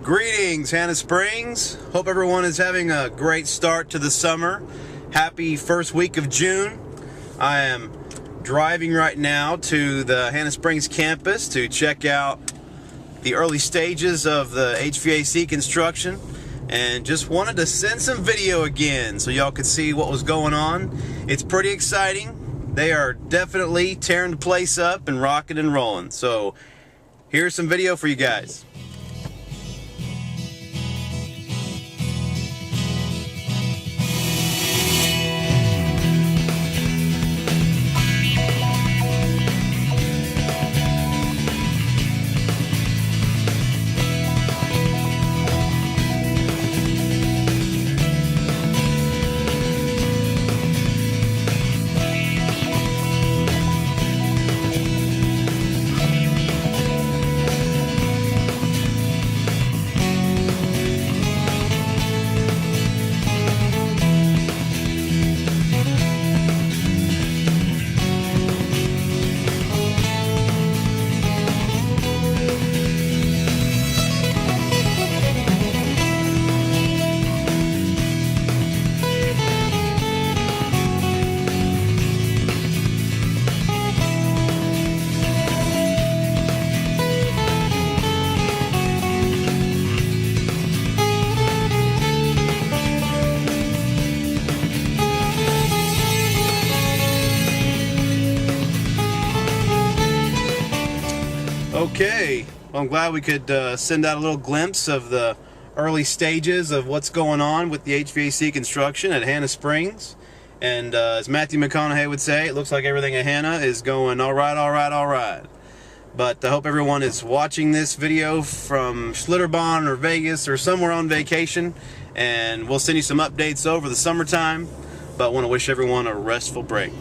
Greetings, Hannah Springs. Hope everyone is having a great start to the summer. Happy first week of June. I am driving right now to the Hannah Springs campus to check out the early stages of the HVAC construction, and just wanted to send some video again so y'all could see what was going on. It's pretty exciting. They are definitely tearing the place up and rocking and rolling. So here's some video for you guys. Okay, well, I'm glad we could send out a little glimpse of the early stages of what's going on with the HVAC construction at Hannah Springs. And as Matthew McConaughey would say, it looks like everything at Hannah is going all right, all right, all right. But I hope everyone is watching this video from Schlitterbahn or Vegas or somewhere on vacation, and we'll send you some updates over the summertime, but want to wish everyone a restful break.